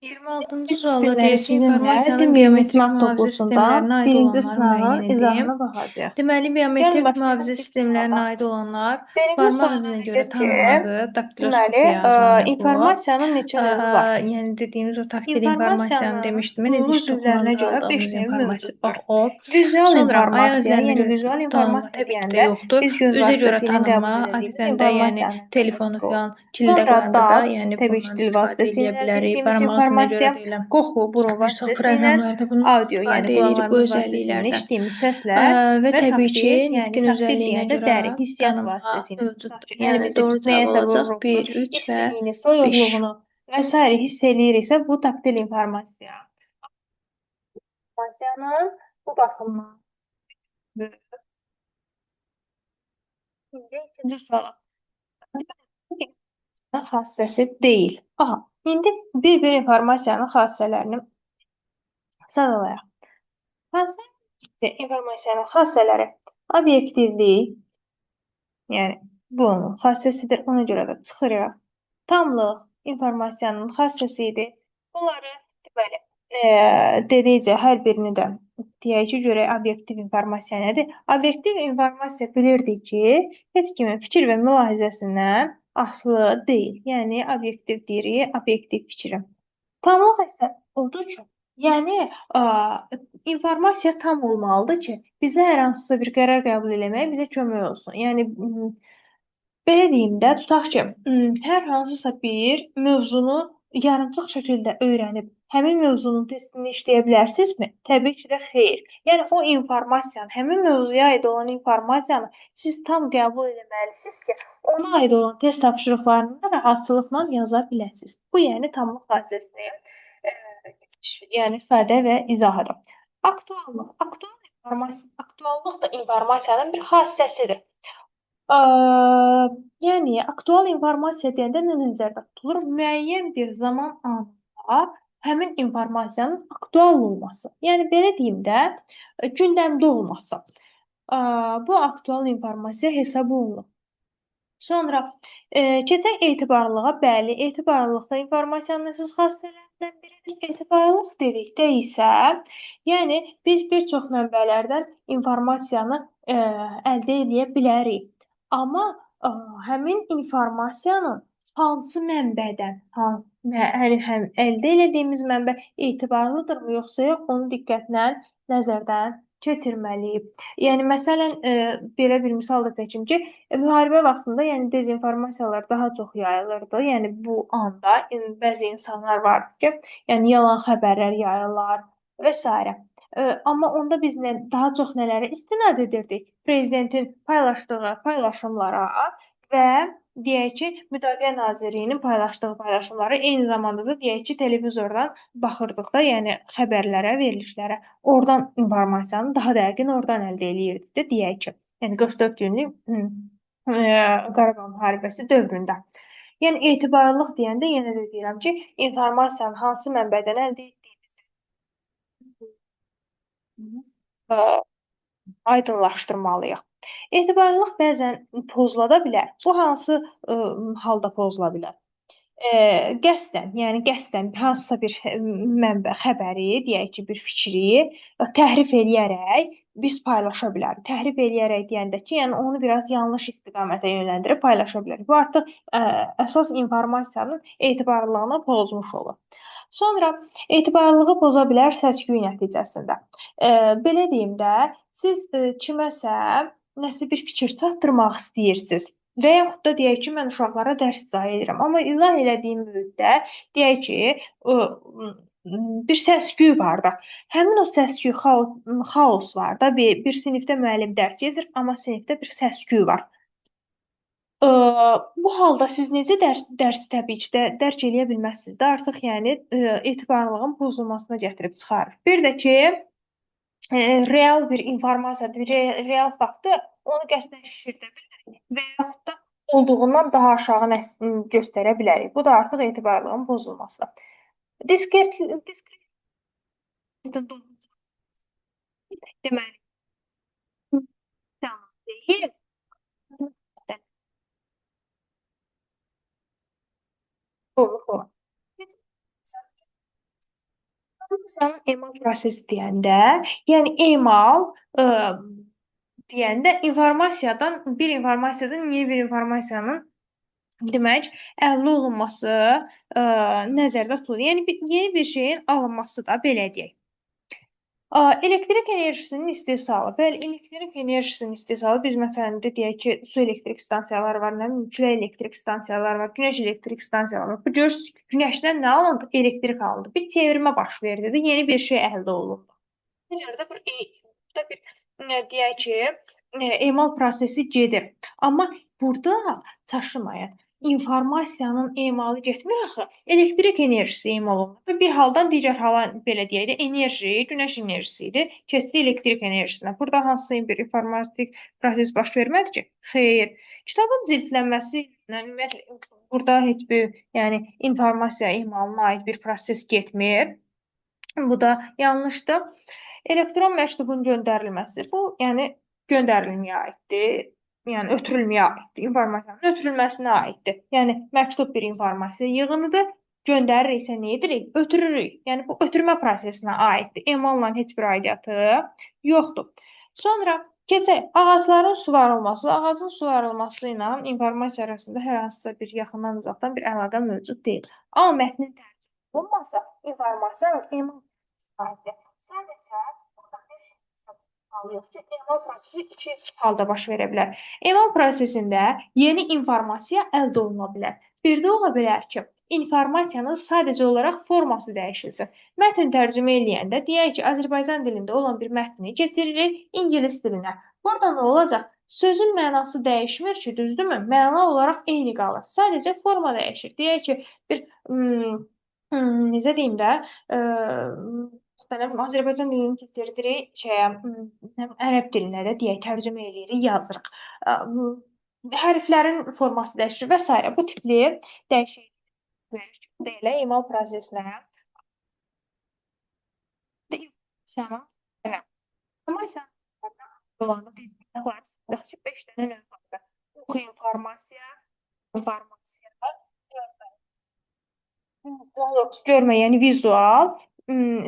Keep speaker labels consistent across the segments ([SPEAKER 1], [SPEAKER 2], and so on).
[SPEAKER 1] 26-cı sualda
[SPEAKER 2] Günləri
[SPEAKER 1] deyir ki,
[SPEAKER 2] sizinlə
[SPEAKER 1] informasiyanın
[SPEAKER 2] dinliyimiz
[SPEAKER 1] biometrik
[SPEAKER 2] mat
[SPEAKER 1] mühafizə
[SPEAKER 2] toplusundan
[SPEAKER 1] sistemlərinə aid
[SPEAKER 2] birinci
[SPEAKER 1] olanları
[SPEAKER 2] sınağın
[SPEAKER 1] müəyyən edin.
[SPEAKER 2] izahına baxacağıq.
[SPEAKER 1] Deməli,
[SPEAKER 2] Gəlin
[SPEAKER 1] biometrik
[SPEAKER 2] başlayaq
[SPEAKER 1] mühafizə
[SPEAKER 2] ilk
[SPEAKER 1] sistemlərinə
[SPEAKER 2] sualdan.
[SPEAKER 1] aid olanlar
[SPEAKER 2] Birinci
[SPEAKER 1] barmaq
[SPEAKER 2] sualda
[SPEAKER 1] izinə görə
[SPEAKER 2] deyir ki,
[SPEAKER 1] tanımağı,
[SPEAKER 2] deməli,
[SPEAKER 1] daktiloskopiya adlanır bu.
[SPEAKER 2] informasiyanın neçə növü var?
[SPEAKER 1] Yəni dediyimiz o taktil informasiyanı
[SPEAKER 2] İnformasiyanın
[SPEAKER 1] demişdim. Necə
[SPEAKER 2] duyğu
[SPEAKER 1] iş
[SPEAKER 2] üzvlərinə
[SPEAKER 1] toxumanda
[SPEAKER 2] görə 5
[SPEAKER 1] aldığımız
[SPEAKER 2] növ
[SPEAKER 1] informasiya bax
[SPEAKER 2] mövcuddur.
[SPEAKER 1] o.
[SPEAKER 2] Vizual
[SPEAKER 1] Sonra ayaq
[SPEAKER 2] informasiya,
[SPEAKER 1] izlərinə
[SPEAKER 2] yəni
[SPEAKER 1] görə
[SPEAKER 2] vizual
[SPEAKER 1] tanınma
[SPEAKER 2] informasiya
[SPEAKER 1] təbii ki də
[SPEAKER 2] deyəndə
[SPEAKER 1] yoxdur.
[SPEAKER 2] biz göz
[SPEAKER 1] Üzə görə
[SPEAKER 2] vasitəsilə
[SPEAKER 1] tanınma,
[SPEAKER 2] qəbul edədiyimiz
[SPEAKER 1] həqiqətən də yəni
[SPEAKER 2] informasiyanın
[SPEAKER 1] telefonu
[SPEAKER 2] deməlidir o.
[SPEAKER 1] falan kildə
[SPEAKER 2] Sonra
[SPEAKER 1] qoyanda da,
[SPEAKER 2] dad,
[SPEAKER 1] yəni
[SPEAKER 2] təbii ki,
[SPEAKER 1] bundan
[SPEAKER 2] dil
[SPEAKER 1] istifadə
[SPEAKER 2] vasitəsilə
[SPEAKER 1] edə
[SPEAKER 2] əldə
[SPEAKER 1] bilərik.
[SPEAKER 2] etdiyimiz
[SPEAKER 1] Barmaq izinə görə
[SPEAKER 2] informasiya,
[SPEAKER 1] deyiləm.
[SPEAKER 2] qoxu, burun
[SPEAKER 1] Bir çox
[SPEAKER 2] vasitəsilə,
[SPEAKER 1] proqramlarda bundan
[SPEAKER 2] audio, yəni
[SPEAKER 1] istifadə edirik bu
[SPEAKER 2] qulaqlarımız vasitəsilə
[SPEAKER 1] özəlliklərdən.
[SPEAKER 2] eşitdiyimiz səslər
[SPEAKER 1] Və
[SPEAKER 2] və
[SPEAKER 1] təbii ki,
[SPEAKER 2] taktil, yəni
[SPEAKER 1] nitqin
[SPEAKER 2] taktil
[SPEAKER 1] özəlliyinə
[SPEAKER 2] deyəndə
[SPEAKER 1] görə
[SPEAKER 2] dəri, hissiyat
[SPEAKER 1] tanınma
[SPEAKER 2] vasitəsilə.
[SPEAKER 1] mövcuddur.
[SPEAKER 2] Yəni
[SPEAKER 1] Yəni
[SPEAKER 2] biz
[SPEAKER 1] doğru cavab
[SPEAKER 2] nəyəsə
[SPEAKER 1] olacaq
[SPEAKER 2] vururuqsa,
[SPEAKER 1] 1, 3 və
[SPEAKER 2] istiliyini,
[SPEAKER 1] 5.
[SPEAKER 2] soyuqluğunu və s. hiss eləyiriksə, bu taktil informasiya. İnformasiyanın bu baxımdan böyük. İndi ikinci suala. Xassəsi deyil. Aha, indi bir-bir informasiyanın xassələrini sadalayaq. Hansı informasiyanın xassələri? Obyektivlik, yəni bu onun xassəsidir. Ona görə də çıxırıq. Tamlıq informasiyanın xassəsidir. Bunları deməli, dedikcə hər birini də deyək ki, görək obyektiv informasiya nədir? Obyektiv informasiya bilirdik ki, heç kimin fikir və mülahizəsindən asılı deyil. Yəni obyektiv deyirik, obyektiv fikrim. Tamlıq isə odur ki, yəni informasiya tam olmalıdır ki, bizə hər hansısa bir qərar qəbul etməyə bizə kömək olsun. Yəni belə deyim də, tutaq ki, hər hansısa bir mövzunu yarımçıq şəkildə öyrənib həmin mövzunun testini işləyə bilərsinizmi? Təbii ki də xeyr. Yəni o informasiyanı, həmin mövzuya aid olan informasiyanı siz tam qəbul etməlisiniz ki, ona aid olan test tapşırıqlarını da rahatçılıqla yaza biləsiniz. Bu yəni tamlıq xassəsidir. Yəni sadə və izahadır. Aktuallıq. Aktuallıq da informasiyanın bir xassəsidir. Ə, yəni aktual informasiya deyəndə nə nəzərdə tutulur? Müəyyən bir zaman anında həmin informasiyanın aktual olması. Yəni belə deyim də, gündəmdə olması. Bu aktual informasiya hesab olunur. Sonra keçək etibarlılığa. Bəli, etibarlılıq da informasiyanın əsas xassələrindən biridir. Etibarlılıq dedikdə isə, yəni biz bir çox mənbələrdən informasiyanı əldə edə bilərik. Amma həmin informasiyanın hansı mənbədən, həm əldə etdiyimiz mənbə etibarlıdırmı yoxsa yox, onu diqqətlə nəzərdən keçirməliyik. Yəni məsələn, belə bir misal da çəkim ki, müharibə vaxtında yəni dezinformasiyalar daha çox yayılırdı. Yəni bu anda bəzi insanlar vardı ki, yəni yalan xəbərlər yayırlar və s. Amma onda biz daha çox nələrə istinad edirdik? Prezidentin paylaşdığı paylaşımlara və deyək ki, Müdafiə Nazirliyinin paylaşdığı paylaşımları, eyni zamanda da deyək ki, televizordan baxırdıq da, yəni xəbərlərə, verilişlərə. Oradan informasiyanı daha dəqiq oradan əldə eləyirdik də deyək ki. Yəni 44 günlük Qarabağ müharibəsi dövründə. Yəni etibarlılıq deyəndə yenə də deyirəm ki, informasiyanın hansı mənbədən əldə etdiyimiz aydınlaşdırmalıyıq. Etibarlılıq bəzən pozula da bilər. Bu hansı halda pozula bilər? Yəni qəsdən hansısa bir mənbə xəbəri, deyək ki, bir fikri təhrif eləyərək biz paylaşa bilərik. Təhrif eləyərək deyəndə ki, yəni onu biraz yanlış istiqamətə yönləndirib paylaşa bilərik. Bu artıq əsas informasiyanın etibarlılığını pozmuş olur. Sonra etibarlılığı poza bilər səs-küy nəticəsində. Belə deyim də, siz kiməsə nəsə bir fikir çatdırmaq istəyirsiniz. Və yaxud da deyək ki, mən uşaqlara dərs izah edirəm. Amma izah elədiyim müddətdə deyək ki, bir səs-küy var da. Həmin o səs-küy xaos var da. Bir sinifdə müəllim dərs keçir, amma sinifdə bir səs-küy var. Bu halda siz necə dərsi təbii ki də dərk eləyə bilməzsiniz də. Artıq yəni etibarlılığın pozulmasına gətirib çıxarır. Bir də ki, real bir informasiyadır, real faktı onu qəsdən şişirdə bilərik və yaxud da olduğundan daha aşağı göstərə bilərik. Bu da artıq etibarlılığın pozulması. Deməli, tamam deyil. Doğru. İnformasiyanın emal prosesi deyəndə, yəni emal deyəndə informasiyadan yeni bir informasiyanın demək, əldə olunması nəzərdə tutulur. Yəni yeni bir şeyin alınması da belə deyək. Elektrik enerjisinin istehsalı. Bəli, elektrik enerjisinin istehsalı biz məsələn də deyək ki, su elektrik stansiyaları var, nə bilim, külək elektrik stansiyaları var, günəş elektrik stansiyaları var. Bu görürsünüz ki, günəşdən nə alındı? Elektrik alındı. Bir çevirmə baş verdi də yeni bir şey əldə olundu. Buna görə də burada bir deyək ki, emal prosesi gedir. Amma burada çaşırmayın. İnformasiyanın emalı getmir axı. Elektrik enerjisi emal olunur. Bir haldan digər hala belə deyək də enerji, günəş enerjisi idi, keçdi elektrik enerjisinə. Burada hansısa bir informatik proses baş vermədi ki? Xeyr. Kitabın cildlənməsi ilə ümumiyyətlə burada heç bir, yəni informasiya emalına aid bir proses getmir. Bu da yanlışdır. Elektron məktubun göndərilməsi. Bu, yəni göndərilməyə aiddir. Yəni ötürülməyə aiddir. İnformasiyanın ötürülməsinə aiddir. Yəni məktub bir informasiya yığınıdır. Göndəririksə nə edirik? Ötürürük. Yəni bu ötürmə prosesinə aiddir. Emalla heç bir aidiyyatı yoxdur. Sonra keçək ağacların suvarılması. Ağacın suvarılması ilə informasiya arasında hər hansısa bir yaxından uzaqdan bir əlaqə mövcud deyil. Amma mətnin tərcümə olunmasa informasiyanın emal aiddir. Sadəcə burada bir şey alıyoruz ki, emal prosesi iki halda baş verə bilər. Emal prosesində yeni informasiya əldə oluna bilər. Bir də ola bilər ki, informasiyanın sadəcə olaraq forması dəyişilsin. Mətn tərcümə eləyəndə deyək ki, Azərbaycan dilində olan bir mətni keçiririk ingilis dilinə. Burada nə olacaq? Sözün mənası dəyişmir ki, düzdürmü? Məna olaraq eyni qalır. Sadəcə forma dəyişir. Deyək ki, bir necə deyim də, Azərbaycan dilini keçirdirik şeyə, ərəb dilinə də deyək, tərcümə eləyirik, yazırıq. Hərflərin forması dəyişir və s. Bu tipli dəyişiklik verir. Bu da elə emal prosesinə informasiya olanda qeyd var. 5 dənə növ var. Oxu informasiya, görmə, yəni vizual,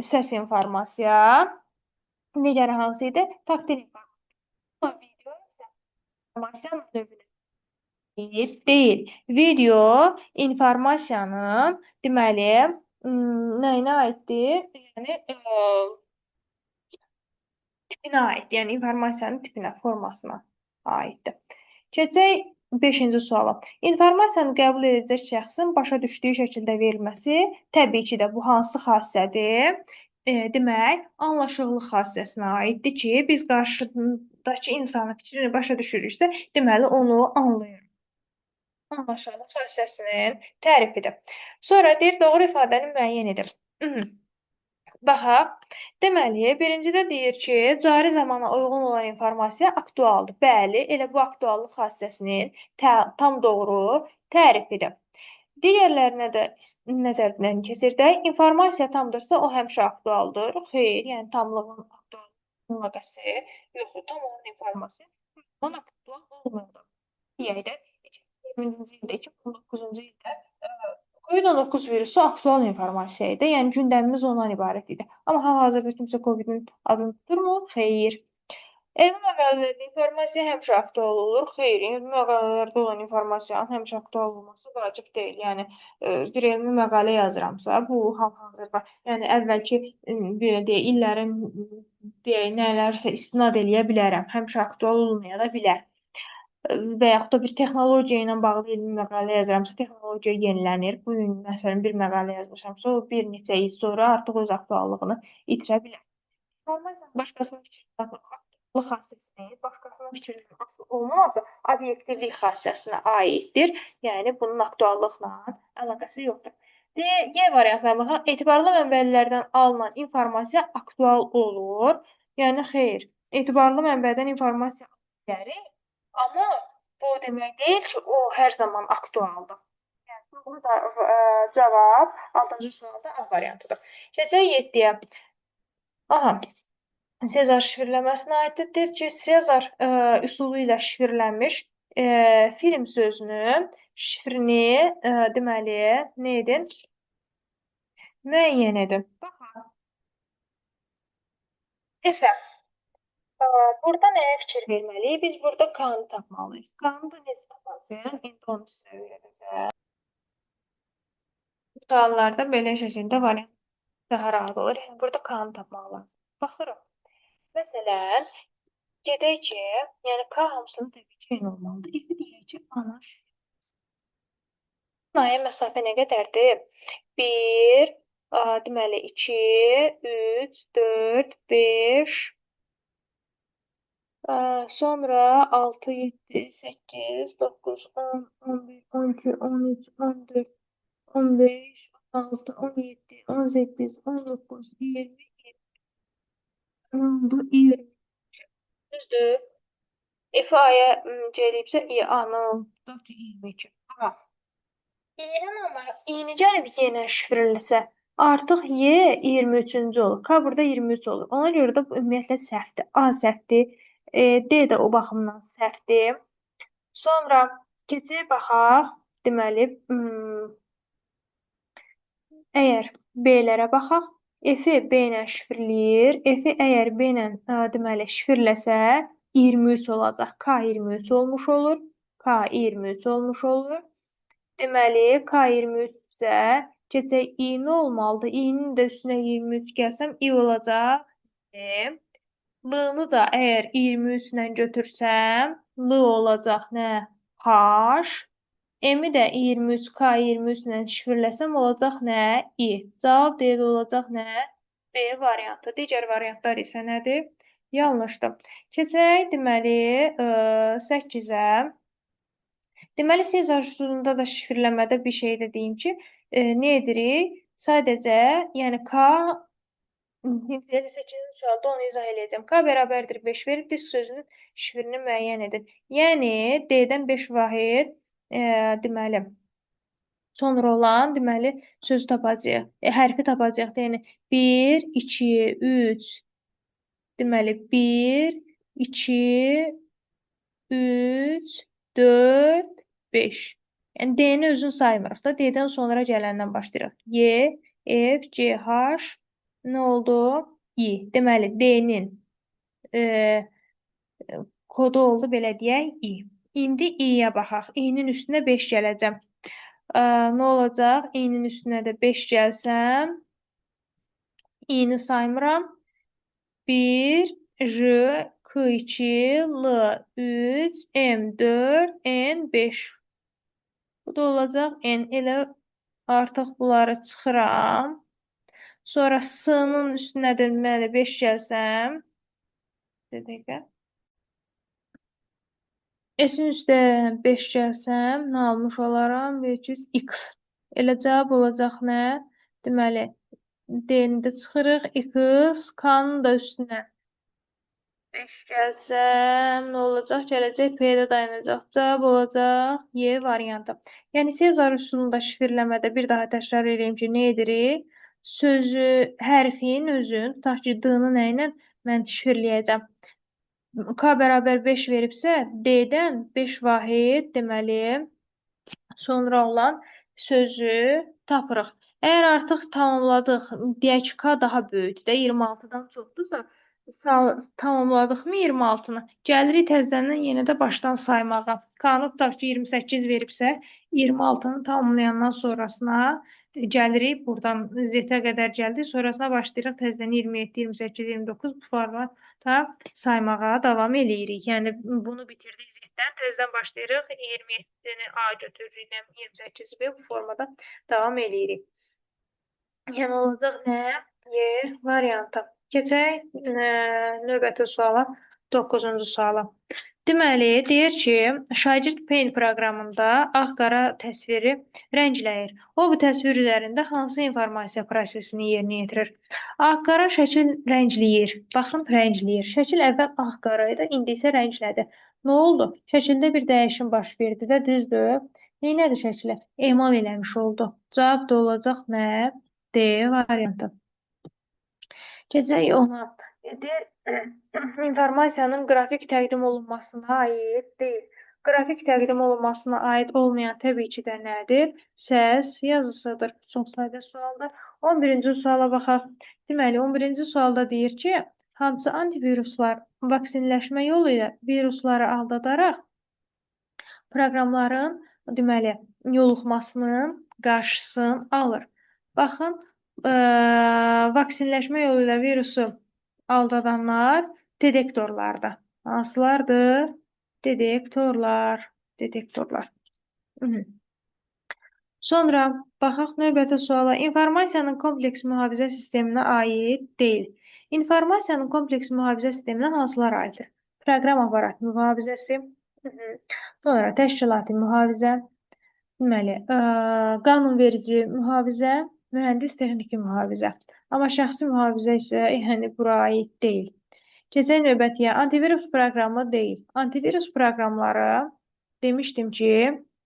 [SPEAKER 2] səs informasiya, digər hansı idi? Taktil informasiya. Video isə informasiyanın növünə deyil. Video informasiyanın deməli nəyinə aiddir? Yəni tipinə aid, yəni informasiyanın tipinə, formasına aiddir. Keçək 5-ci suala. İnformasiyanı qəbul edəcək şəxsin başa düşdüyü şəkildə verilməsi təbii ki də bu hansı xassədir? Demək, anlaşıqlıq xassəsinə aiddir ki, biz qarşıdakı insanın fikrini başa düşürüksə, deməli onu anlayırıq. Anlaşıqlıq xassəsinin tərifidir. Sonra deyir, doğru ifadəni müəyyən edin. Baxaq, deməli, birincidə deyir ki, cari zamana uyğun olan informasiya aktualdır. Bəli, elə bu aktuallıq xassəsinin tam doğru tərifidir. Digərlərinə də nəzərdən keçirdək. İnformasiya tamdırsa, o həmişə aktualdır. Xeyr, yəni tamlığın aktuallığın əlaqəsi yoxdur. Tam olan informasiya tam aktual olmalıdır. Deyək də, 2020-ci ildə, 2019-cu ildə COVID-19 virusu aktual informasiya idi. Yəni gündəmimiz ondan ibarət idi. Amma hal-hazırda kimsə COVID-in adını tuturmu? Xeyr. Elmi məqalələrdə informasiya həmişə aktual olur. Xeyr, elmi məqalələrdə olan informasiyanın həmişə aktual olması vacib deyil. Yəni bir elmi məqalə yazıramsa, bu hal-hazırda, yəni əvvəlki belə deyək, illərin deyək, nələrsə istinad eləyə bilərəm. Həmişə aktual olmaya da bilər. Və yaxud da bir texnologiya ilə bağlı elmi məqalə yazıramsa, texnologiya yenilənir. Bu gün məsələn bir məqalə yazmışamsa, o bir neçə il sonra artıq öz aktuallığını itirə bilər. İnformasiyanın başqasının fikrindən aktuallıq xassəsinə, başqasının fikrindən asılı olmaması obyektivlik xassəsinə aiddir. Yəni bunun aktuallıqla əlaqəsi yoxdur. D variantına baxaq. Etibarlı mənbələrdən alınan informasiya aktual olur. Yəni xeyr, etibarlı mənbədən informasiya bilərik. Amma bu o demək deyil ki, o hər zaman aktualdır. Yəni, bu da cavab 6-cı sualda A variantıdır. Keçək 7-yə. Aha, Sezar şifrləməsinə aiddir. Deyir ki, Sezar üsulu ilə şifrlənmiş film sözünün şifrini deməli, nə edin? Müəyyən edin. Baxaq. Efendim, burada nəyə fikir verməliyik? Biz burada K-nı tapmalıyıq. K-nı da necə tapacağıq? İndi onu sizə öyrədəcəm. Suallarda belə şəkildə variant daha rahat olur. Yəni, burada K-nı tapmaq lazım. Baxırıq. Məsələn, gedək ki, yəni K hamısının təbii ki, eyni olmalıdır. F-i deyək ki, ana şifr. Naya məsafə nə qədərdir? 1, deməli 2, 3, 4, 5, sonra 6, 7, 8, 9, 10, 11, 12, 13, 14, 15, 16, 17, 18, 19, 20, 10, 20. Düzdür? F aya C eləyibsə, A-nın 22. A. Y-nin amma Y-ni gəlib Y-lə şifrləsə, artıq Y 23-cü olur. K burada 23 olur. Ona görə də bu ümumiyyətlə səhvdir. A səhvdir. D də o baxımdan səhvdir. Sonra keçək baxaq. Deməli, əgər B-lərə baxaq. F-i B ilə şifrləyir. F-i əgər B ilə deməli şifrləsə 23 olacaq. K 23 olmuş olur. K 23 olmuş olur. Deməli, K23-isə keçək i-ni olmalıdır. I-nin də üstünə 23 gəlsəm, i olacaq. L-nı da əgər 23 ilə götürsəm, L olacaq nə? H. M-i də 23, K23 ilə şifrləsəm, olacaq nə? I. Cavab D olacaq nə? B variantı. Digər variantlar isə nədir? Yanlışdır. Keçək, deməli, 8-ə. Deməli, Sezar üsulunda da şifrləmədə bir şey də deyim ki, nə edirik? Sadəcə, yəni K, 8-ci sualda onu izah edəcəm. K bərabərdir 5 verib, disk sözünün şifrini müəyyən edin. Yəni, D-dən 5 vahid, deməli, sonra olan, deməli, sözü tapacaq, hərfi tapacaq. Yəni, 1, 2, 3, deməli, 1, 2, 3, 4, 5. Yəni, D-ni özünü saymırıq da. D-dən sonra gələndən başlayırıq. Y, F, C, H, nə oldu? I. Deməli, D-nin kodu oldu, belə deyək, I. İndi I-yə baxaq. I-nin üstünə 5 gələcəm. Nə olacaq? I-nin üstünə də 5 gəlsəm, I-ni saymıram. 1, J, K2, L3, M4, N5. Bu da olacaq N. Elə artıq bunları çıxıram. Sonra S-nın üstünə də deməli 5 gəlsəm. Bir dəqiqə. S-in üstə 5 gəlsəm, nə almış olaram? 500 X. Elə cavab olacaq nə? Deməli, D-ni də çıxırıq. X, K-nın da üstünə 5 gəlsəm, nə olacaq? Gələcək P-də dayanacaq. Cavab olacaq Y variantı. Yəni, Sezar üsulunda şifrləmədə bir daha təkrar edeyim ki, nə edirik? Sözü, hərfin özün, tutaq ki, D-nı nə ilə mən şifrləyəcəm. K bərabər 5 veribsə, D-dən 5 vahid, deməli, sonra olan sözü tapırıq. Əgər artıq tamamladıq, deyək ki, K daha böyükdür də, 26-dan çoxdursa, tamamladıqmı 26-nı? Gəlirik təzədən yenə də başdan saymağa. K-nı tutaq ki, 28 veribsə, 26-nı tamamlayandan sonrasına gəlirik, buradan Z-ə qədər gəldik, sonrasına başlayırıq təzədən 27, 28, 29 bu formata saymağa davam eləyirik. Yəni, bunu bitirdik Z-dən, təzədən başlayırıq, 27-ni A götürürük, 28-i B bu formada davam eləyirik. Yəni, olacaq nə? Y variantı. Keçək növbəti suala, 9-cu suala. Deməli, deyir ki, şagird Paint proqramında ağ-qara təsviri rəngləyir. O, bu təsvir üzərində hansı informasiya prosesini yerinə yetirir? Ağ-qara şəkil rəngləyir. Baxın, rəngləyir. Şəkil əvvəl ağ-qara idi, indi isə rənglədi. Nə oldu? Şəkildə bir dəyişim baş verdi də, düzdür? Neynədir şəkilə? Emal eləmiş oldu. Cavab da olacaq nə? D variantı. Keçək ona. İnformasiyanın qrafik təqdim olunmasına aid deyil. Qrafik təqdim olunmasına aid olmayan təbii ki də nədir? Səs yazısıdır. Çox sadə sualdır. 11-ci suala baxaq. Deməli, 11-ci sualda deyir ki, Hansı antiviruslar vaksinləşmə yolu ilə virusları aldadaraq proqramların deməli yoluxmasının qarşısını alır. Baxın, vaksinləşmə yolu ilə virusu aldadanlar detektorlardır. Hansılardır? Detektorlar. Detektorlar. Sonra baxaq növbəti suala. İnformasiyanın kompleks mühafizə sisteminə aid deyil. İnformasiyanın kompleks mühafizə sisteminə hansılar aiddir? Proqram aparat mühafizəsi, sonra təşkilati mühafizə, deməli, qanunverici mühafizə, mühəndis texniki mühafizə. Amma şəxsi mühafizə isə yəni bura aid deyil. Keçək növbətiyə. Antivirus proqramı deyil. Antivirus proqramları demişdim ki,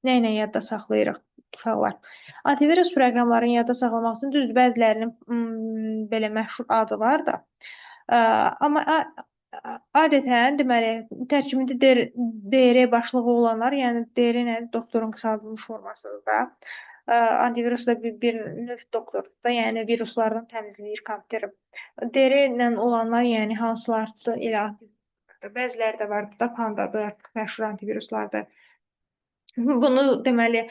[SPEAKER 2] nə ilə yadda saxlayırıq? Uşaqlar. Antivirus proqramlarını yadda saxlamaq üçün düzdür, bəzilərinin belə məşhur adı var da. Amma adətən deməli tərkibində DR başlığı olanlar, yəni DR nədir? Doktorun qısaldılmış formasıdır da. Antivirus da bir növ doktordur da, yəni viruslardan təmizləyir kompüteri. DR ilə olanlar, yəni hansılardır? Elə antiviruslardır. Bəziləri də var, da Pandadır, məşhur antiviruslardır. Bunu deməli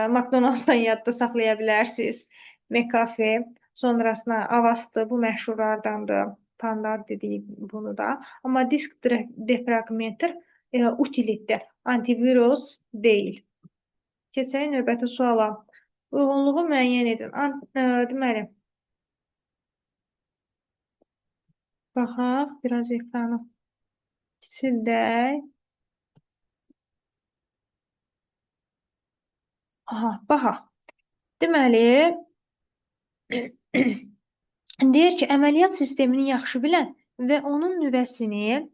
[SPEAKER 2] McDonald's-dan yadda saxlaya bilərsiniz. McAfee, sonrasına Avast, bu məşhurlardandır. Panda dedik bunu da. Amma disk defragmenter utilitdir. Antivirus deyil. Keçək növbəti suala. Uyğunluğu müəyyən edin. Deməli, baxaq, biraz ekranı kiçildək. Aha, baxaq. Deməli, deyir ki, əməliyyat sistemini yaxşı bilən və onun nüvəsini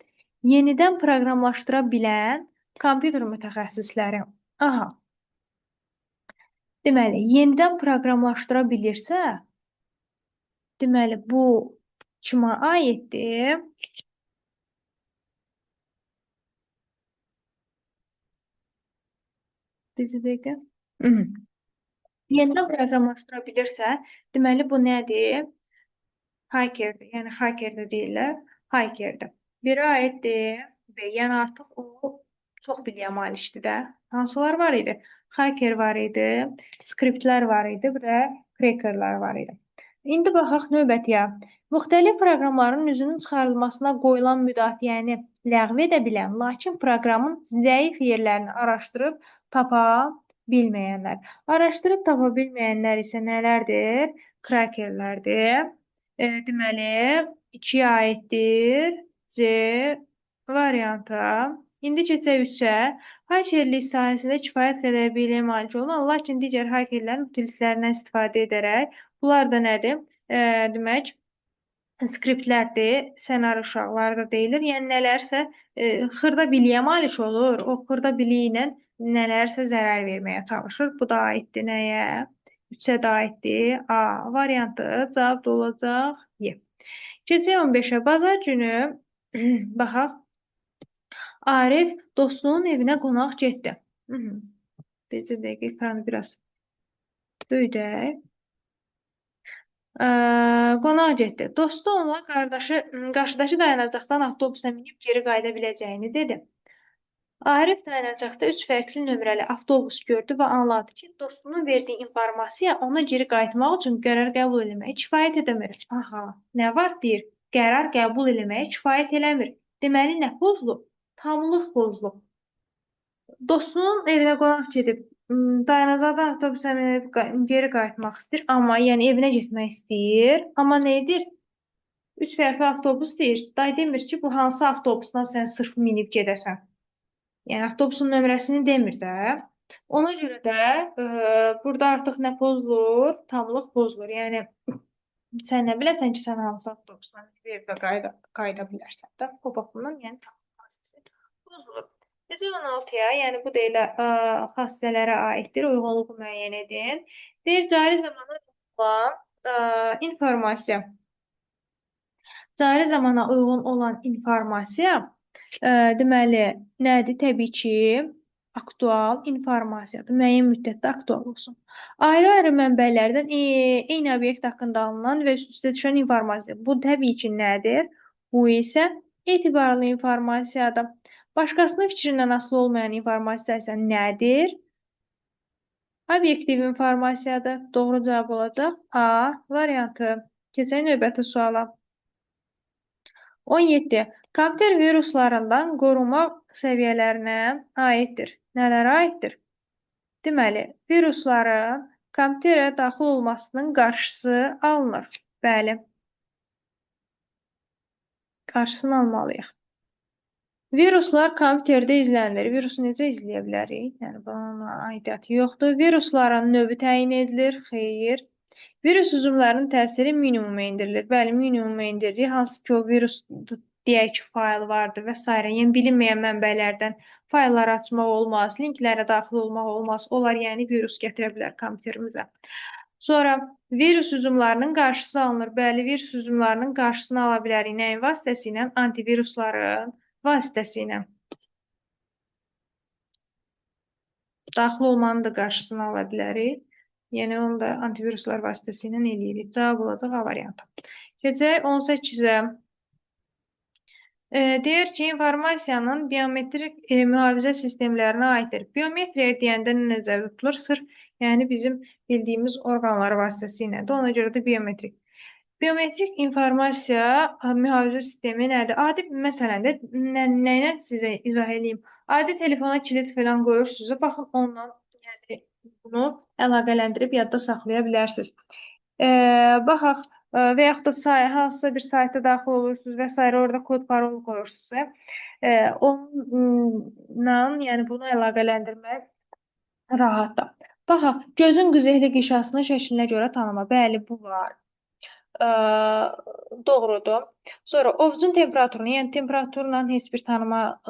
[SPEAKER 2] yenidən proqramlaşdıra bilən kompüter mütəxəssisləri. Aha. Deməli, yenidən proqramlaşdıra bilirsə, deməli, bu kimə aiddir? Bizi dəqiqə. Yenidən proqramlaşdıra bilirsə, deməli, bu nədir? Hackerdir. Yəni, hacker də deyirlər, hackerdir. Biri aiddir və yəni artıq o çox biliyə malikdir də. Hansılar var idi? Hacker var idi, skriptlər var idi, bir də crackerlər var idi. İndi baxaq növbətiyə. Müxtəlif proqramların üzünün çıxarılmasına qoyulan müdafiəni ləğv edə bilən, lakin proqramın zəif yerlərini araşdırıb tapa bilməyənlər. Araşdırıb tapa bilməyənlər isə nələrdir? Crackerlərdir. Deməli, 2-yə aiddir. C variantı. İndi keçək 3-ə. Hakerlik sahəsində kifayət qədər biliyə malik olan, lakin digər hakerlərin utilitlərindən istifadə edərək, bunlar da nədir? Demək, skriptlərdir, ssenari uşaqları da deyilir. Yəni, nələrsə xırda biliyə malik olur, o xırda biliyi ilə nələrsə zərər verməyə çalışır. Bu da aiddir nəyə? 3-ə də aiddir. A variantı cavab da olacaq. Y. Keçək 15-ə. Bazar günü baxaq. Arif dostunun evinə qonaq getdi. Bizə dəqiqə ekranı biraz böyüdək. Qonaq getdi. Dostu ona qarşıdakı dayanacaqdan avtobusa minib geri qayıda biləcəyini dedi. Arif dayanacaqda 3 fərqli nömrəli avtobus gördü və anladı ki, dostunun verdiyi informasiya ona geri qayıtmaq üçün qərar qəbul etməyə kifayət edəmir. Aha, nə var? Bir, qərar qəbul etməyə kifayət eləmir. Deməli, nə pozulub? Tamlıq pozulub. Dostunun evinə qonaq gedib, dayanacaqdan avtobusa minib geri qayıtmaq istəyir, amma yəni evinə getmək istəyir. Amma nə edir? 3 fərqli avtobus deyir. Day demir ki, bu hansı avtobusdan sən sırf minib gedəsən. Yəni, avtobusun nömrəsini demir də. Ona görə də burada artıq nə pozulur? Tamlıq pozulur. Yəni, sən nə biləsən ki, sən hansı avtobusdan evə qayıda bilərsən də. O baxımdan, yəni, tamlıq prosesi pozulur. Bizə 16-ya, yəni bu da elə xassələrə aiddir. Uyğunluğu müəyyən edin. Deyir, cari zamana olan informasiya. Cari zamana uyğun olan informasiya deməli, nədir? Təbii ki, aktual informasiyadır. Müəyyən müddətdə aktual olsun. Ayrı-ayrı mənbələrdən eyni obyekt haqqında alınan və üst-üstə düşən informasiya. Bu təbii ki, nədir? Bu isə etibarlı informasiyadır. Başqasının fikrindən asılı olmayan informasiya isə nədir? Obyektiv informasiyadır. Doğru cavab olacaq A variantı. Keçək növbəti suala. 17. Kompüter viruslarından qorunma səviyyələrinə aiddir. Nələrə aiddir? Deməli, virusların kompüterə daxil olmasının qarşısı alınır. Bəli. Qarşısını almalıyıq. Viruslar kompüterdə izlənilir. Virusu necə izləyə bilərik? Yəni, bunun aidiyyatı yoxdur. Virusların növü təyin edilir. Xeyr. Virus hücumlarının təsiri minimuma indirilir. Bəli, minimuma indirilir. Hansı ki, o virus deyək ki, fayl vardır və s. Yəni, bilinməyən mənbələrdən faylları açmaq olmaz, linklərə daxil olmaq olmaz. Onlar yəni virus gətirə bilər kompüterimizə. Sonra virus hücumlarının qarşısı alınır. Bəli, virus hücumlarının qarşısını ala bilərik. Nəyin vasitəsilə? Antivirusların vasitəsilə. Daxil olmanın da qarşısını ala bilərik. Yəni, onu da antiviruslar vasitəsilə eləyirik. Cavab olacaq A variantı. Keçək 18-ə. Deyir ki, informasiyanın biometrik mühafizə sistemlərinə aiddir. Biometriya deyəndə nə nəzərdə tutulur? Sırf yəni bizim bildiyimiz orqanlar vasitəsilə də, ona görə də biometrik. Biometrik informasiya mühafizə sistemi nədir? Adi, məsələn də, nəylə sizə izah edeyim? Adi telefona kilit falan qoyursunuz, baxın ondan yəni, bunu əlaqələndirib yadda saxlaya bilərsiniz. Baxaq, və yaxud da hansısa bir sayta daxil olursunuz və s. orada kod parol qoyursunuz. Onunla, yəni bunu əlaqələndirmək rahatdır. Baxaq, gözün qüzehli qişasının şəklinə görə tanıma. Bəli, bu var. Doğrudur. Sonra ovucun temperaturunu, yəni temperaturla heç bir tanıma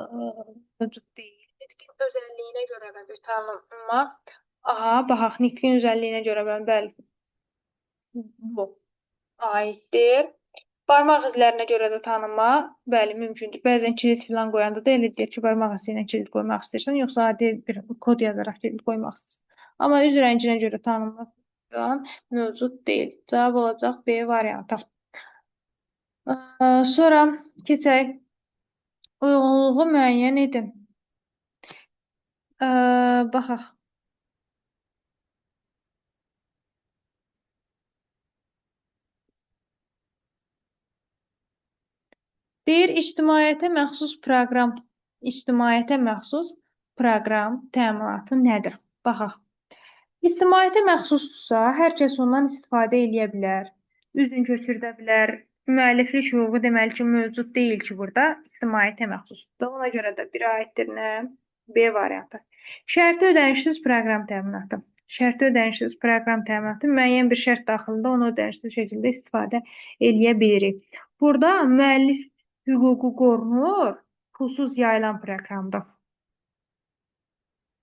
[SPEAKER 2] mövcud deyil. Nitqin özəlliyinə görə də bir tanıma. Aha, baxaq, nitqin özəlliyinə görə bəli, bu aiddir. Barmaq izlərinə görə də tanıma, bəli, mümkündür. Bəzən kilit filan qoyanda da elə deyir ki, barmaq izi ilə kilit qoymaq istəyirsən, yoxsa adi bir kod yazaraq kilit qoymaq istəyirsən. Amma üz rənginə görə tanıma mövcud deyil. Cavab olacaq B variantı. Sonra keçək. Uyğunluğu müəyyən edin. Baxaq. Deyir, ictimaiyyətə məxsus proqram təminatı nədir? Baxaq. İctimaiyyətə məxsusdursa, hər kəs ondan istifadə edə bilər, üzün köçürdə bilər. Müəlliflik hüququ deməli ki, mövcud deyil ki, burada ictimaiyyətə məxsusdur. Ona görə də bir aiddir nə? B variantı. Şərti ödənişsiz proqram təminatı. Şərti ödənişsiz proqram təminatı müəyyən bir şərt daxilində onu ödənişsiz şəkildə istifadə edə bilirik. Burada müəllif hüququ qorunur, pulsuz yayılan proqramdır.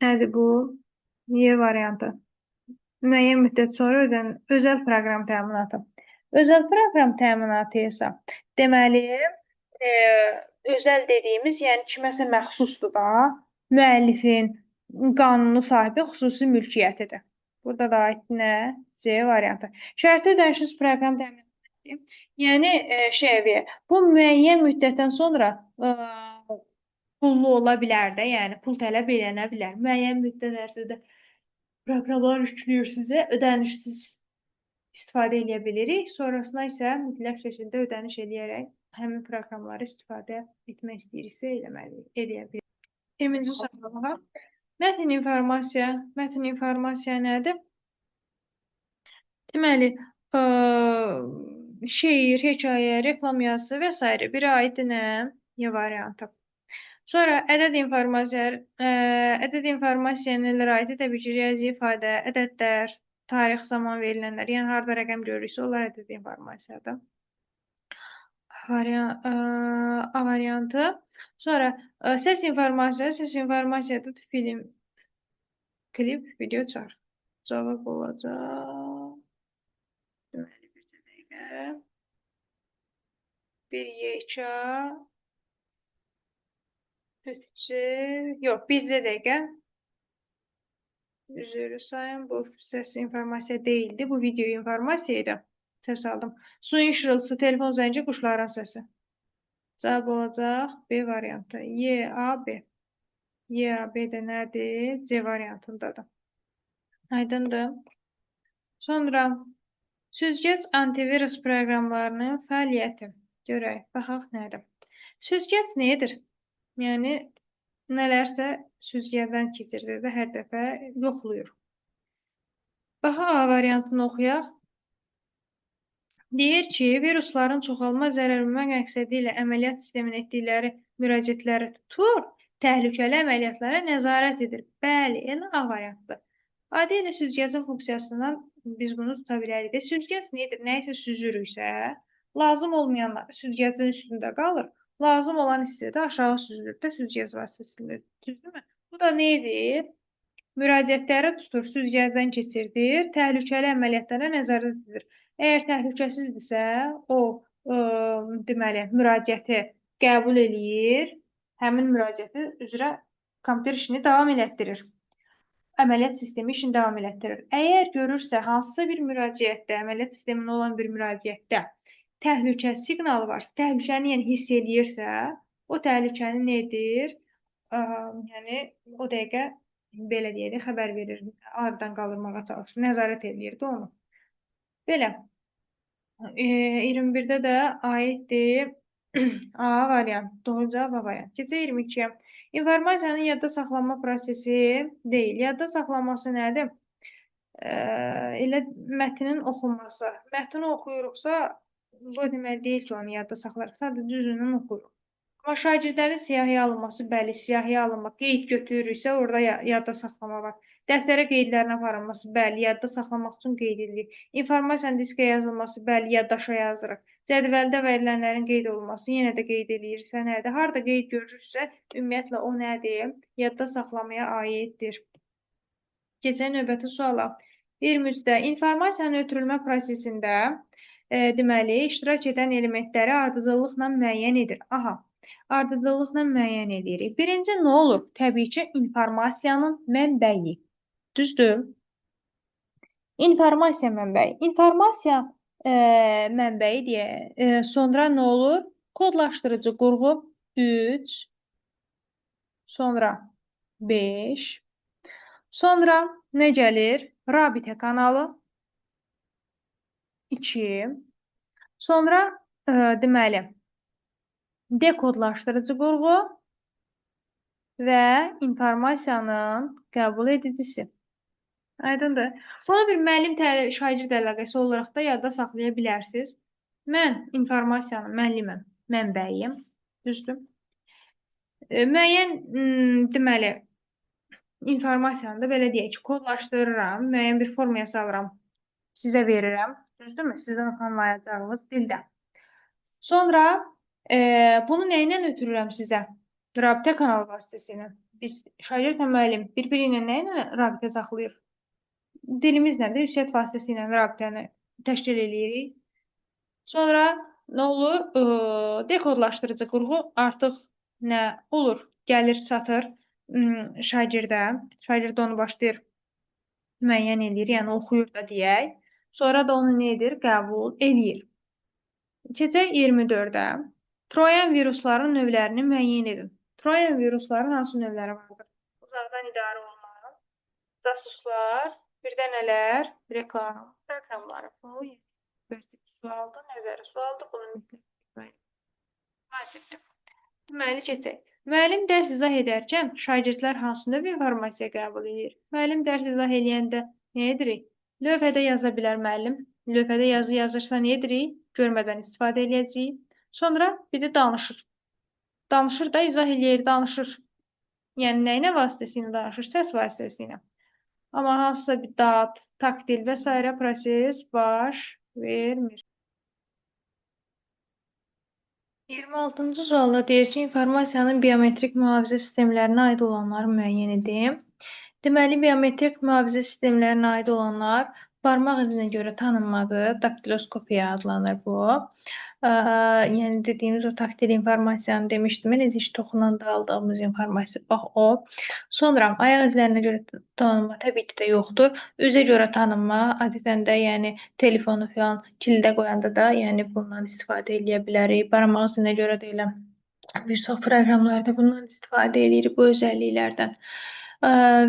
[SPEAKER 2] Nədir bu? Y variantı. Müəyyən müddət sonra özəl proqram təminatı. Özəl proqram təminatı isə deməli, özəl dediyimiz, yəni kiməsə məxsusdur da, müəllifin qanuni sahibi xüsusi mülkiyyətidir. Burada da aid nə? C variantı. Şərti ödənişsiz proqram təminatı. Yəni, bu müəyyən müddətdən sonra pullu ola bilər də, yəni pul tələb edənə bilər. Müəyyən müddət ərzində proqramlar yükləyir sizə, ödənişsiz istifadə edə bilirik. Sonrasında isə mütləq şəkildə ödəniş edərək həmin proqramları istifadə etmək istəyiriksə edə bilirik. 20-ci suala baxaq. Mətn informasiya nədir? Deməli, şeir, hekayə, reklam yazısı və s. bir aid nə? Y variantı. Sonra ədəd informasiya nələrə aid? Təbii ki, riyazi ifadə, ədədlər, tarix, zaman verilənlər, yəni harada rəqəm görürüksə, onlar ədəd informasiyadır. A variantı. Sonra səs informasiyada film, klip, video çağır. Cavab olacaq. Deməli, bir dəqiqə. Bir yeça. Yox, bircə dəqiqə. Üzrü sayın, bu səs informasiya deyildi, bu video informasiyaydı. Səs aldım. Suyun şırıltısı, telefon zənci, quşların səsi.
[SPEAKER 1] Cavab olacaq B variantı. YAB. YAB də nədir? C variantındadır. Aydındır. Sonra süzgəc antivirus proqramlarının fəaliyyəti. Görək, baxaq nədir? Süzgəc nədir? Yəni, nələrsə süzgərdən keçirdir də hər dəfə yoxluyur. Baxaq A variantını oxuyaq. Deyir ki, virusların çoxalma zərərləmə məqsədi ilə əməliyyat sisteminə etdikləri müraciətləri tutur, təhlükəli əməliyyatlara nəzarət edir. Bəli, elə A variantdır. Adi ilə süzgəcin funksiyasından biz bunu tuta bilərik də. Süzgəc nədir? Nəyisə süzürüksə, lazım olmayanlar süzgəcin üstündə qalır, lazım olan hissə də aşağı süzülür də süzgəc vasitəsilə. Düzdürmü? Bu da nə edir? Müraciətləri tutur, süzgəcdən keçirdir, təhlükəli əməliyyatlara nəzarət edir. Əgər təhlükəsizdirsə, o deməli, müraciəti qəbul eləyir, həmin müraciəti üzrə kompüter işini davam elətdirir. Əməliyyat sistemi işini davam elətdirir. Əgər görürsə, hansısa bir müraciətdə, əməliyyat sisteminə olan bir müraciətdə təhlükə siqnalı varsa, təhlükəni yəni hiss eləyirsə, o təhlükəni nə edir? Yəni, o dəqiqə belə deyək də, xəbər verir, aradan qaldırmağa çalışır, nəzarət eləyirdi onu. Belə. 21-də də aiddir A variant, doğru cavab A variant. Keçək 22-yə. İnformasiyanın yadda saxlanma prosesi deyil. Yadda saxlanması nədir? Elə mətnin oxunması. Mətni oxuyuruqsa, bu demək deyil ki, onu yadda saxlarıq. Sadəcə düzündən oxuyuruq. Amma şagirdlərin siyahıya alınması, bəli, siyahıya alınmaq, qeyd götürürüksə, orada yadda saxlama var. Dəftərə qeydlərin aparılması, bəli, yadda saxlamaq üçün qeyd edirik. İnformasiyanın diskə yazılması, bəli, yaddaşa yazırıq. Cədvəldə verilənlərin qeyd olunması, yenə də qeyd ediriksə, nədir? Harada qeyd görürüksə, ümumiyyətlə o nədir? Yadda saxlamaya aiddir. Keçək növbəti suala. 23-də informasiyanın ötürülmə prosesində deməli, iştirak edən elementləri ardıcıllıqla müəyyən edir. Aha. Ardıcıllıqla müəyyən edirik. Birinci nə olur? Təbii ki, informasiyanın mənbəyi. Düzdür? İnformasiya mənbəyi. İnformasiya mənbəyi deyə sonra nə olur? Kodlaşdırıcı qurğu 3, sonra 5, sonra nə gəlir? Rabitə kanalı 2, sonra deməli, dekodlaşdırıcı qurğu və informasiyanın qəbul edicisi. Aydındır. Bunu bir müəllim şagird əlaqəsi olaraq da yadda saxlaya bilərsiniz. Mən informasiyanın müəlliməm, mənbəyim. Düzdür. Müəyyən deməli, informasiyanı da belə deyək ki, kodlaşdırıram, müəyyən bir formaya salıram, sizə verirəm. Düzdürmü? Sizin anlayacağınız dildə. Sonra bunu nə ilə ötürürəm sizə? Rabitə kanalı vasitəsilə. Biz şagirdlə müəllim bir-biri ilə nə ilə rabitə saxlayır? Dilimizlə də ünsiyyət vasitəsilə rabitəni təşkil edirik. Sonra nə olur? Dekodlaşdırıcı qurğu artıq nə olur? Gəlir, çatır şagirdə. Şagird onu başlayır müəyyən edir, yəni oxuyur da deyək. Sonra da onu nə edir? Qəbul eləyir. Keçək 24-də. Troyan virusların növlərini müəyyən edin. Troyan virusların hansı növləri vardır? Uzaqdan idarə olunan, casuslar, bir də nələr? Reklam, proqramları. Bu sualdır, nəzəri sualdır. Bunu mütləq vacibdir. Deməli, keçək. Müəllim dərs izah edərkən şagirdlər hansı növ informasiya qəbul edir? Müəllim dərs izah eləyəndə nə edirik? Lövhədə yaza bilər müəllim. Lövhədə yazı yazırsa nə edirik? Görmədən istifadə edəcəyik. Sonra bir də danışır. Danışır da, izah eləyir, danışır. Yəni, nə ilə vasitəsilə danışır? Səs vasitəsilə. Amma hansısa bir dad, taktil və s. proses baş vermir. 26-cı sualda deyir ki, informasiyanın biometrik mühafizə sistemlərinə aid olanları müəyyən edin. Deməli, biometrik mühafizə sistemlərinə aid olanlar barmaq izinə görə tanınmadır. Daktiloskopiya adlanır bu. Yəni dediyimiz o taktil informasiyanı demişdim. Necə iş toxunanda aldığımız informasiya. Bax o. Sonra ayaq izlərinə görə tanınma təbii ki də yoxdur. Üzə görə tanınma, adətən də yəni telefonu filan kildə qoyanda da yəni bundan istifadə edə bilərik. Barmaq izinə görə deyiləm.
[SPEAKER 2] Bir çox proqramlarda bundan istifadə edirik, bu özəlliklərdən.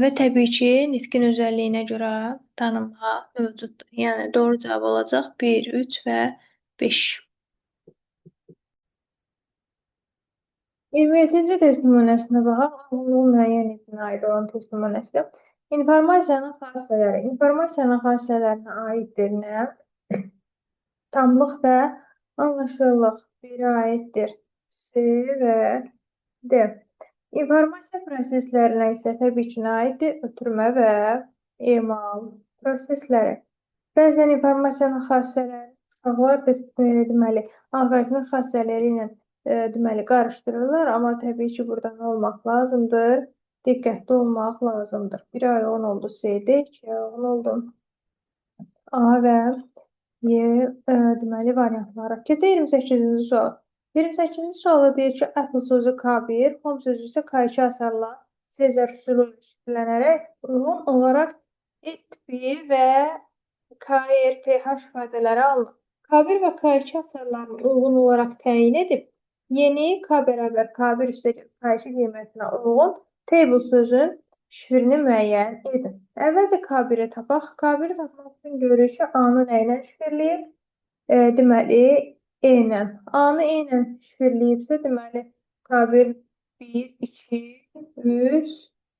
[SPEAKER 2] Və təbii ki, nitqin özəlliyinə görə tanınma mövcuddur. Yəni doğru cavab olacaq 1, 3 və 5. 27-ci test nümunəsinə baxaq. Ağıllılıq müəyyən etmə aid olan test nümunəsi. İnformasiyanın xassələri. İnformasiyanın xassələrinə aiddir nə? Tamlıq və anlaşıllıq birə aiddir. C və D. İnformasiya proseslərinə isə təbii ki, nə aiddir? Ötürmə və emal prosesləri. Bəzən informasiyanın xassələri uşaqlar deməli, alqoritmin xassələri ilə deməli qarışdırırlar, amma təbii ki, burada nə olmaq lazımdır? Diqqətli olmaq lazımdır. Bir ayağın oldu C-də, iki ayağın oldu A və Y deməli variantları. Keçək 28-ci suala. 28-ci sualda deyir ki, Apple sözü K1, Home sözü isə K2 əsərlə Sezar üsulu ilə şifrələnərək uyğun olaraq et1 və KRTH ifadələri alınır. K1 və K2 əsərlərini uyğun olaraq təyin edib, yeni K bərabər K1 üstəgəl K2 qiymətinə uyğun table sözün şifrini müəyyən edin. Əvvəlcə K1-i tapaq. K1-i tapmaq üçün görürük ki, A-nı nə ilə şifrləyib? Deməli, E ilə. A-nı E ilə şifrləyibsə, deməli, K1, 1, 2, 3,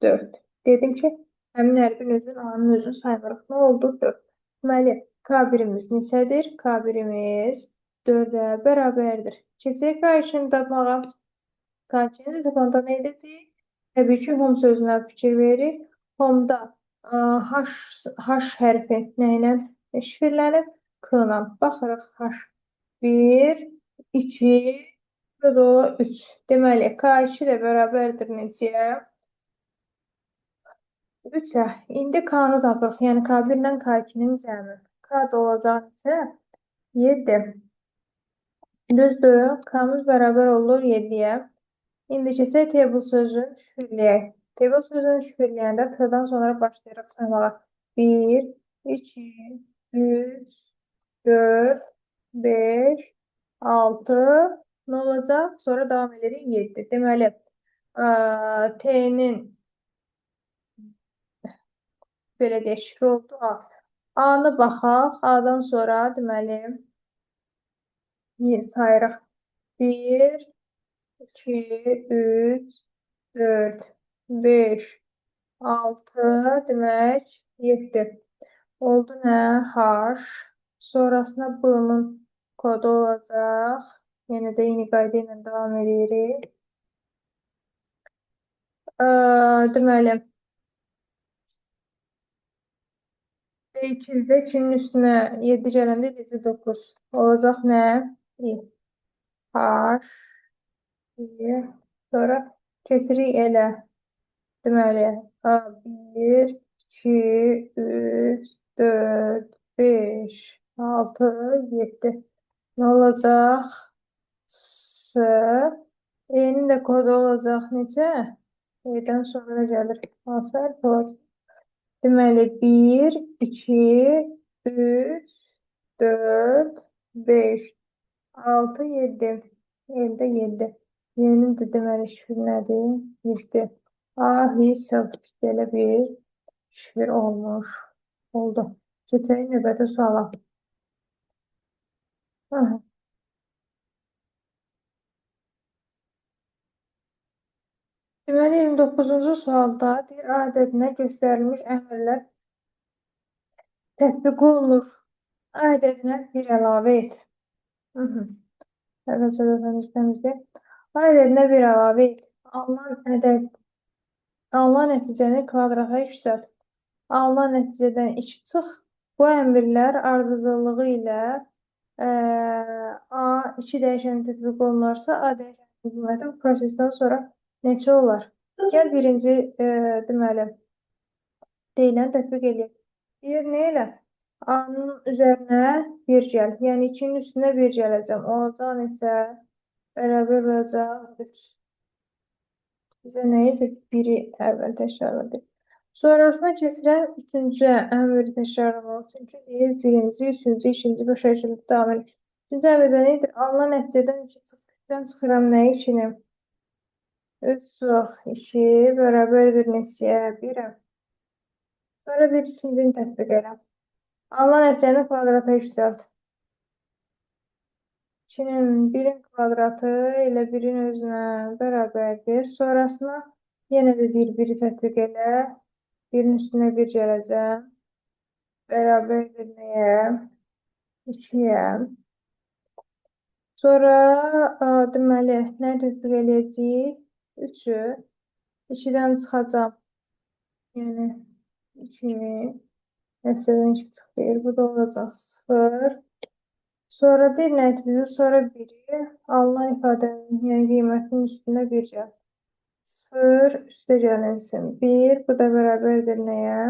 [SPEAKER 2] 4. Dedim ki, həmin hərfin özün, A-nın özünü saymırıq. Nə oldu? 4. Deməli, K1-imiz neçədir? K1-imiz 4-ə bərabərdir. Keçək K2-ni tapmağa. K2-ni də tapanda nə edəcəyik? Təbii ki, home sözünə fikir veririk. Home'da H hərfi nə ilə şifrlənib? K-la. Baxırıq H1, 2, 3. Deməli, K2 də bərabərdir neçəyə? 3-ə. İndi K-nı tapırıq. Yəni K1 ilə K2-nin cəmi. K da olacaq neçə? 7. Düzdür. K-mız bərabər olur 7-yə. İndi keçək table sözün şifrləyək. Table sözünü şifrləyəndə T-dan sonra başlayırıq saymağa. 1, 2, 3, 4, 5, 6, nə olacaq? Sonra davam edirik 7. Deməli, T-nin belə deyək, şifr oldu A. A-nı baxaq. A-dan sonra deməli sayırıq 1, 2, 3, 4, 5, 6, demək 7. Oldu nə? H. Sonrasında B-nın kodu olacaq. Yenə də eyni qayda ilə davam edirik. Deməli, B2-də 2-nin üstünə 7 gələndə 7, 9 olacaq nə? I. H. I. Sonra keçirik elə. Deməli, 1, 2, 3, 4, 5, 6, 7. Nə olacaq? S. E-nin də kodu olacaq neçə? E-dən sonra gəlir. Hansı hərf olacaq? Deməli, 1, 2, 3, 4, 5, 6, 7. Elde 7. Yenin də deməli şifr nədir? 7. A-hi self belə bir şifr olmuş. Oldu. Keçək növbəti suala. Deməli, 29-cu sualda bir adədinə göstərilmiş əmrlər tətbiq olunur. Adədinə bir əlavə et. Əvvəlcə də təmizləyək. Adədinə bir əlavə et. Alınan nəticəni kvadrata yüksəlt. Alınan nəticədən 2 çıx. Bu əmrlər ardıcıllığı ilə A2 dəyişəni tətbiq olunarsa, A dəyişəni qiyməti bu prosesdən sonra neçə olar? Gəl birinci deməli deyilən tətbiq edək. Deyir, nə elə? A-nın üzərinə 1 gəl. Yəni 2-nin üstünə 1 gələcəm. Olacaq neçə? Bərabər olacaq 3. Bizə nə edir? 1-i əvvəl təkrar edir. Sonrasına keçirən üçüncü əmri təkrarlamaq. Çünki birinci, üçüncü, ikinci bu şəkildə davam edir. Üçüncü əmrdə nə edir? Alınan nəticədən 2 çıx. 3-dən çıxıram nə içinim? 3 çox 2 bərabərdir neçəyə? 1-ə. Sonra bir ikincini tətbiq elə. Alınan nəticəni kvadrata yüksəlt. 2-nin 1-in kvadratı ilə 1-in özünə bərabərdir. Sonrasına yenə də deyir 1-i tətbiq elə. 1-in üstünə 1 gələcəm. Bərabərdir nəyə? 2-yə. Sonra deməli, nə tətbiq eləyəcəyik? 3-ü. 2-dən çıxacam. Yəni 2-ni. Nəticədən 2 çıxır. Bu da olacaq 0. Sonra deyir nə etməyəcək? Sonra 1-i alınan ifadənin, yəni qiymətinin üstünə 1 gəl. 0 üstə gəlinsin 1. Bu da bərabərdir nəyə?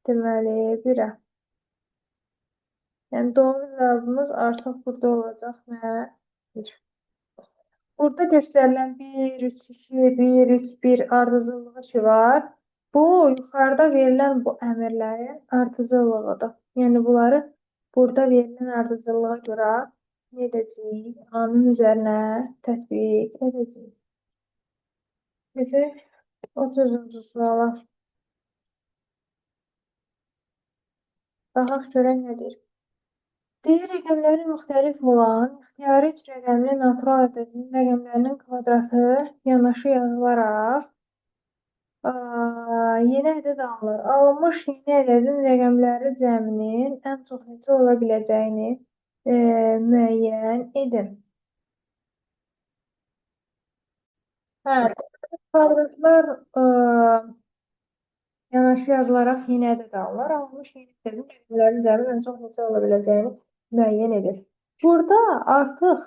[SPEAKER 2] Deməli 1-ə. Yəni doğru cavabımız artıq burada olacaq nə? 1. Burada göstərilən 1, 3, 2, 1, 3, 1 ardıcıllığı ki var. Bu, yuxarıda verilən bu əmrlərin ardıcıllığıdır. Yəni bunları burada verilən ardıcıllığa görə nə edəcəyik? A-nın üzərinə tətbiq edəcəyik. Keçək 30-cu suala. Baxaq görək nə deyir. Deyir rəqəmləri müxtəlif olan ixtiyari üç rəqəmli natural ədədin rəqəmlərinin kvadratı yanaşı yazılaraq yeni ədəd alınır. Alınmış yeni ədədin rəqəmləri cəminin ən çox neçə ola biləcəyini müəyyən edin. Hə, kvadratlar yanaşı yazılaraq yeni ədəd alınır. Alınmış yeni ədədin rəqəmlərin cəmi ən çox neçə ola biləcəyini müəyyən edir. Burada artıq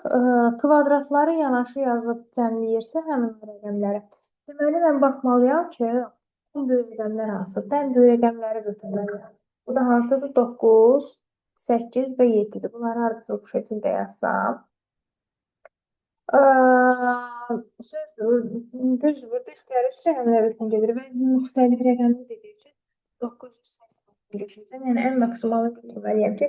[SPEAKER 2] kvadratları yanaşı yazıb cəmləyirsə həmin rəqəmləri. Deməli, mən baxmalıyam ki, ən böyük rəqəmlər hansıdır? Ən böyük rəqəmləri götürməliyəm. Bu da hansıdır? 9, 8 və 7-dir. Bunları ardıcıl bu şəkildə yazsam. Düzdür, burada ixtiyari üç rəqəmlər ötən gedir və müxtəlif rəqəmli dediyi üçün 980 götürəcəm. Yəni, ən maksimalı götürməliyəm ki,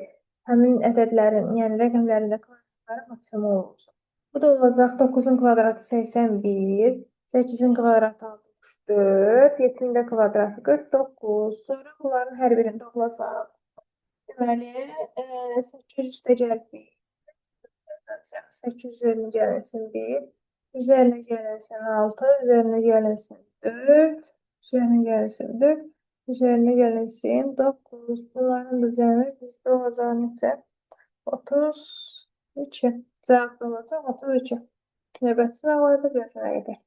[SPEAKER 2] həmin ədədlərin, yəni rəqəmlərin də kvadratları maksimum olsun. Bu da olacaq 9-un kvadratı 81, 8-in kvadratı 64, 7-in də kvadratı 49. Sonra bunların hər birini toplasaq. Deməli, 800 üstə gəlib 8 üzərinə gəlinsin 1, üzərinə gəlinsin 6, üzərinə gəlinsin 4, üzərinə gəlinsin 4, üzərinə gəlinsin 9. Bunların da cəmi bizdə olacaq neçə? 32. Cavab olacaq 32. Növbəti sınavlarda görüşənə qədər.